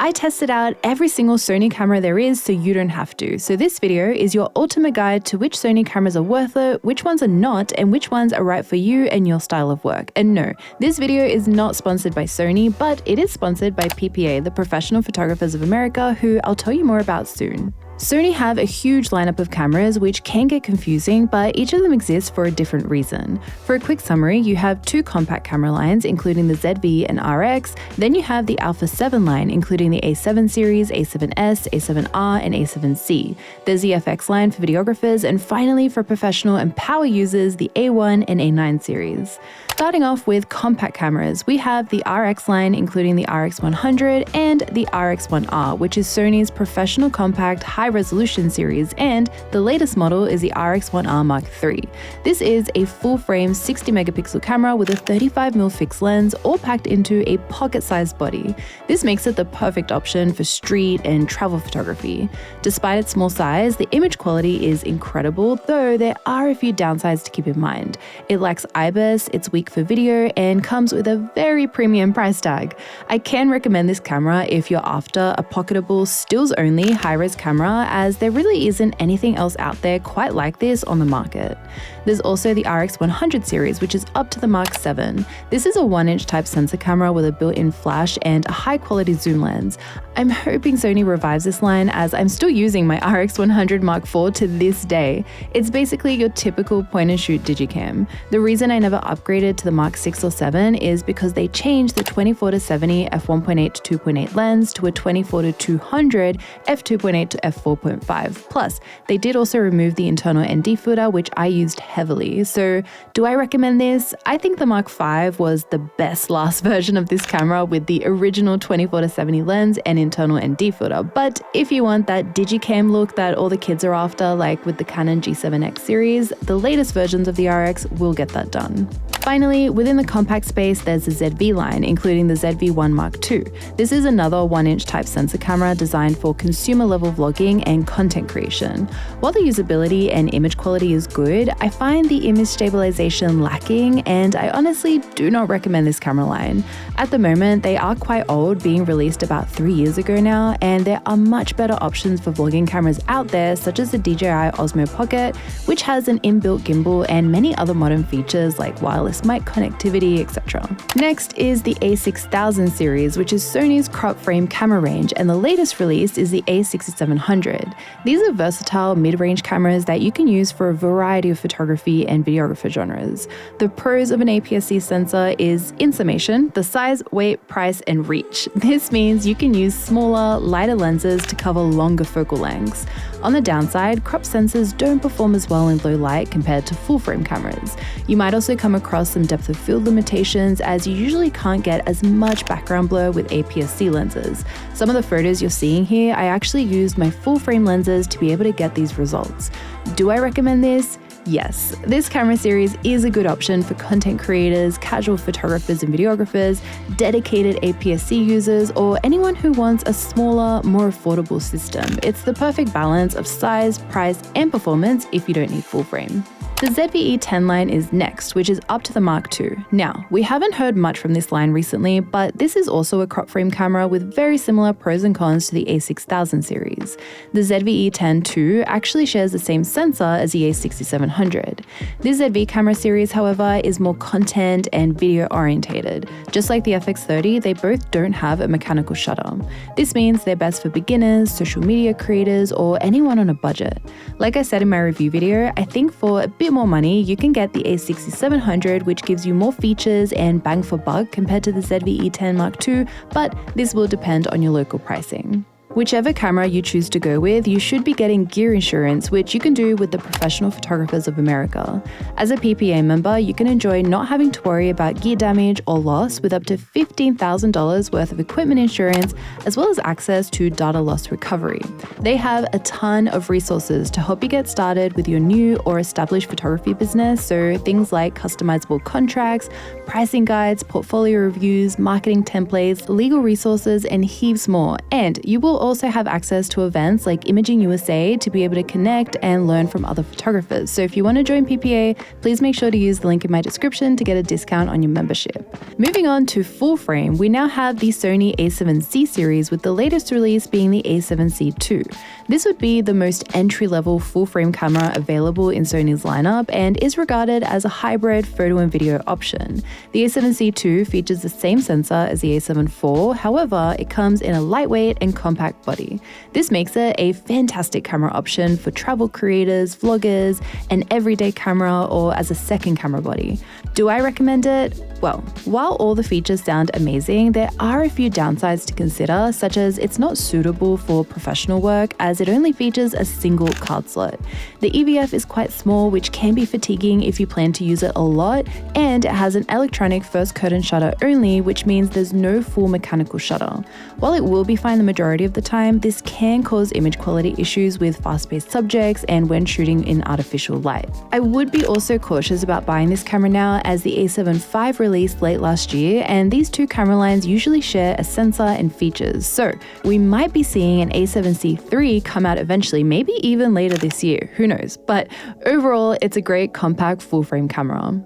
I tested out every single Sony camera there is so you don't have to. So this video is your ultimate guide to which Sony cameras are worth it, which ones are not, and which ones are right for you and your style of work. And no, this video is not sponsored by Sony, but it is sponsored by PPA, the Professional Photographers of America, who I'll tell you more about soon. Sony have a huge lineup of cameras which can get confusing, but each of them exists for a different reason. For a quick summary, you have two compact camera lines including the ZV and RX, then you have the Alpha 7 line including the A7 series, A7S, A7R and A7C. There's the FX line for videographers, and finally for professional and power users, the A1 and A9 series. Starting off with compact cameras, we have the RX line including the RX100 and the RX1R, which is Sony's professional compact high-resolution series, and the latest model is the RX1R Mark III. This is a full-frame 60-megapixel camera with a 35mm fixed lens, all packed into a pocket-sized body. This makes it the perfect option for street and travel photography. Despite its small size, the image quality is incredible, though there are a few downsides to keep in mind. It lacks IBIS, it's weak for video, and comes with a very premium price tag. I can recommend this camera if you're after a pocketable, stills-only high-res camera, as there really isn't anything else out there quite like this on the market. There's also the RX100 series, which is up to the Mark VII. This is a 1-inch type sensor camera with a built-in flash and a high-quality zoom lens. I'm hoping Sony revives this line, as I'm still using my RX100 Mark IV to this day. It's basically your typical point-and-shoot digicam. The reason I never upgraded to the Mark VI or 7 is because they changed the 24-70 f1.8 to 2.8 lens to a 24-200 f2.8 to f4.5. Plus, they did also remove the internal ND filter, which I used heavily. So, do I recommend this? I think the Mark V was the best last version of this camera with the original 24-70 lens and internal ND filter. But if you want that digicam look that all the kids are after, like with the Canon G7X series, the latest versions of the RX will get that done. Finally, within the compact space, there's the ZV line, including the ZV-1 Mark II. This is another 1-inch type sensor camera designed for consumer-level vlogging and content creation. While the usability and image quality is good, I find the image stabilization lacking, and I honestly do not recommend this camera line. At the moment, they are quite old, being released about 3 years ago now, and there are much better options for vlogging cameras out there, such as the DJI Osmo Pocket, which has an inbuilt gimbal and many other modern features like wireless mic connectivity, etc. Next is the A6000 series, which is Sony's crop frame camera range, and the latest release is the A6700. These are versatile mid-range cameras that you can use for a variety of photography and videographer genres. The pros of an APS-C sensor is, in summation, the size, weight, price, and reach. This means you can use smaller, lighter lenses to cover longer focal lengths. On the downside, crop sensors don't perform as well in low light compared to full-frame cameras. You might also come across some depth of field limitations, as you usually can't get as much background blur with APS-C lenses. Some of the photos you're seeing here, I actually used my full-frame lenses to be able to get these results. Do I recommend this? Yes, this camera series is a good option for content creators, casual photographers and videographers, dedicated APS-C users, or anyone who wants a smaller, more affordable system. It's the perfect balance of size, price, and performance if you don't need full frame. The ZV-E10 line is next, which is up to the Mark II. Now, we haven't heard much from this line recently, but this is also a crop frame camera with very similar pros and cons to the A6000 series. The ZV-E10 II actually shares the same sensor as the A6700. This ZV camera series, however, is more content and video orientated. Just like the FX30, they both don't have a mechanical shutter. This means they're best for beginners, social media creators, or anyone on a budget. Like I said in my review video, I think for a bit more money, you can get the A6700, which gives you more features and bang for buck compared to the ZV-E10 Mark II, but this will depend on your local pricing. Whichever camera you choose to go with, you should be getting gear insurance, which you can do with the Professional Photographers of America. As a PPA member, you can enjoy not having to worry about gear damage or loss with up to $15,000 worth of equipment insurance, as well as access to data loss recovery. They have a ton of resources to help you get started with your new or established photography business, so things like customizable contracts, pricing guides, portfolio reviews, marketing templates, legal resources, and heaps more. And you will also have access to events like Imaging USA to be able to connect and learn from other photographers. So if you want to join PPA, please make sure to use the link in my description to get a discount on your membership. Moving on to full frame, we now have the Sony A7C series, with the latest release being the A7C II. This would be the most entry-level full-frame camera available in Sony's lineup and is regarded as a hybrid photo and video option. The A7C II features the same sensor as the A7 IV, however, it comes in a lightweight and compact body. This makes it a fantastic camera option for travel creators, vloggers, an everyday camera, or as a second camera body. Do I recommend it? Well, while all the features sound amazing, there are a few downsides to consider, such as it's not suitable for professional work as it only features a single card slot. The EVF is quite small, which can be fatiguing if you plan to use it a lot, and it has an electronic first curtain shutter only, which means there's no full mechanical shutter. While it will be fine the majority of the time, this can cause image quality issues with fast-paced subjects and when shooting in artificial light. I would be also cautious about buying this camera now, as the A7 V released late last year, and these two camera lines usually share a sensor and features, so we might be seeing an A7C III come out eventually, maybe even later this year, who knows, but overall it's a great compact full-frame camera.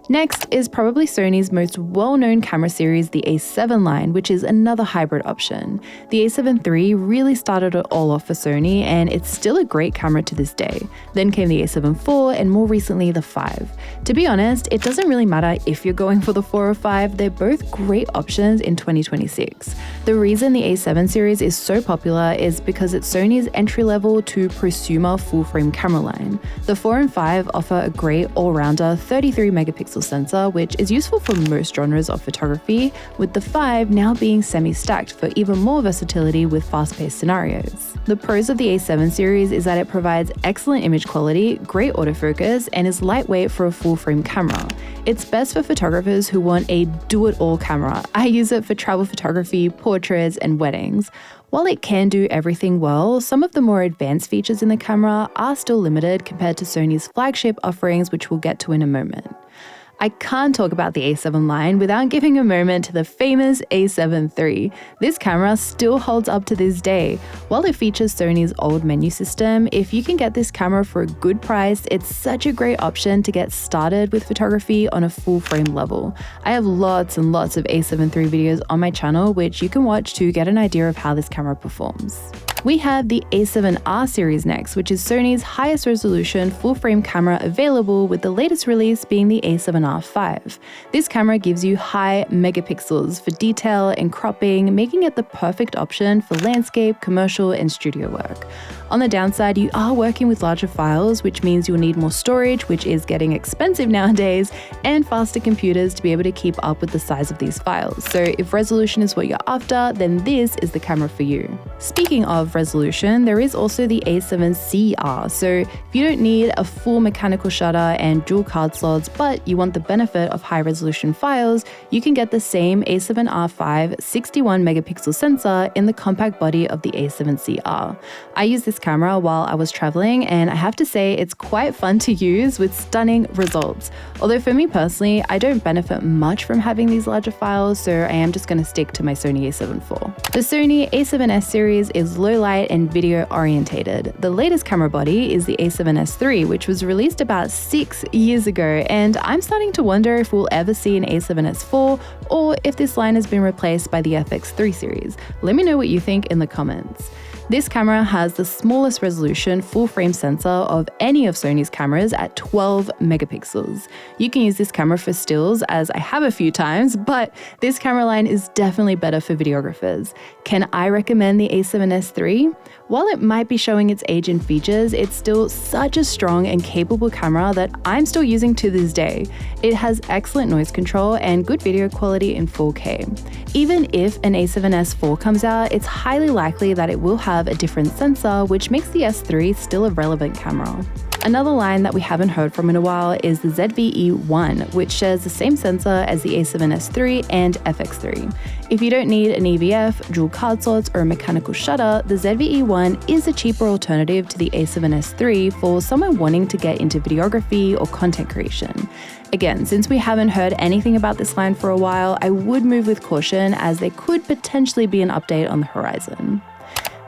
Next is probably Sony's most well-known camera series, the A7 line, which is another hybrid option. The A7 III really started it all off for Sony, and it's still a great camera to this day. Then came the A7 IV, and more recently the 5. To be honest, it doesn't really matter if you're going for the 4 or 5, they're both great options in 2026. The reason the A7 series is so popular is because it's Sony's entry-level to prosumer full-frame camera line. The 4 and 5 offer a great all-rounder 33 megapixel sensor, which is useful for most genres of photography, with the 5 now being semi-stacked for even more versatility with fast-paced scenarios. The pros of the A7 series is that it provides excellent image quality, great autofocus, and is lightweight for a full-frame camera. It's best for photographers who want a do-it-all camera. I use it for travel photography, portraits, and weddings. While it can do everything well, some of the more advanced features in the camera are still limited compared to Sony's flagship offerings, which we'll get to in a moment. I can't talk about the A7 line without giving a moment to the famous A7 III. This camera still holds up to this day. While it features Sony's old menu system, if you can get this camera for a good price, it's such a great option to get started with photography on a full frame level. I have lots and lots of A7 III videos on my channel, which you can watch to get an idea of how this camera performs. We have the A7R series next, which is Sony's highest resolution full-frame camera available, with the latest release being the A7R 5. This camera gives you high megapixels for detail and cropping, making it the perfect option for landscape, commercial, and studio work. On the downside, you are working with larger files, which means you'll need more storage, which is getting expensive nowadays, and faster computers to be able to keep up with the size of these files. So if resolution is what you're after, then this is the camera for you. Speaking of resolution, there is also the A7CR. So if you don't need a full mechanical shutter and dual card slots, but you want the benefit of high resolution files, you can get the same A7R5 61 megapixel sensor in the compact body of the A7CR. I use this camera while I was traveling, and I have to say it's quite fun to use with stunning results. Although for me personally, I don't benefit much from having these larger files, so I am just going to stick to my Sony A7 IV. The Sony A7S series is low light and video orientated. The latest camera body is the A7S III, which was released about 6 years ago, and I'm starting to wonder if we'll ever see an A7S IV or if this line has been replaced by the FX3 series. Let me know what you think in the comments. This camera has the smallest resolution full-frame sensor of any of Sony's cameras at 12 megapixels. You can use this camera for stills, as I have a few times, but this camera line is definitely better for videographers. Can I recommend the A7S III? While it might be showing its age in features, it's still such a strong and capable camera that I'm still using to this day. It has excellent noise control and good video quality in 4K. Even if an A7S IV comes out, it's highly likely that it will have a different sensor, which makes the S3 still a relevant camera. Another line that we haven't heard from in a while is the ZVE1, which shares the same sensor as the A7S III and FX3. If you don't need an EVF, dual card slots, or a mechanical shutter, the ZVE1 is a cheaper alternative to the A7S III for someone wanting to get into videography or content creation. Again, since we haven't heard anything about this line for a while, I would move with caution, as there could potentially be an update on the horizon.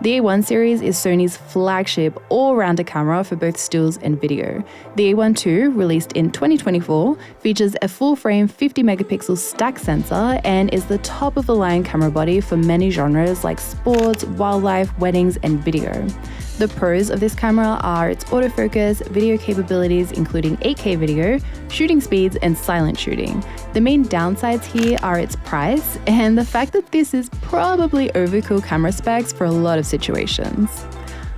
The A1 series is Sony's flagship all-rounder camera for both stills and video. The A1 II, released in 2024, features a full-frame 50-megapixel stack sensor and is the top-of-the-line camera body for many genres like sports, wildlife, weddings, and video. The pros of this camera are its autofocus, video capabilities including 8K video, shooting speeds, and silent shooting. The main downsides here are its price and the fact that this is probably overkill camera specs for a lot of situations.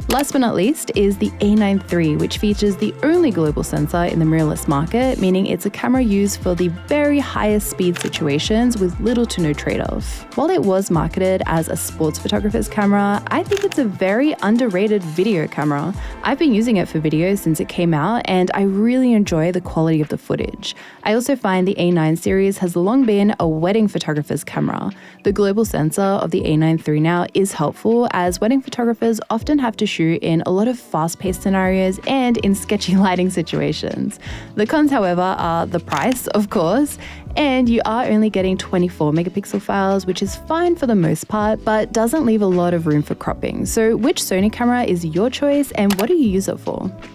Last but not least is the A9 III, which features the only global sensor in the mirrorless market, meaning it's a camera used for the very highest speed situations with little to no trade-off. While it was marketed as a sports photographer's camera, I think it's a very underrated video camera. I've been using it for videos since it came out, and I really enjoy the quality of the footage. I also find the A9 series has long been a wedding photographer's camera. The global sensor of the A9 III now is helpful, as wedding photographers often have to shoot in a lot of fast-paced scenarios and in sketchy lighting situations. The cons, however, are the price, of course, and you are only getting 24 megapixel files, which is fine for the most part, but doesn't leave a lot of room for cropping. So which Sony camera is your choice and what do you use it for?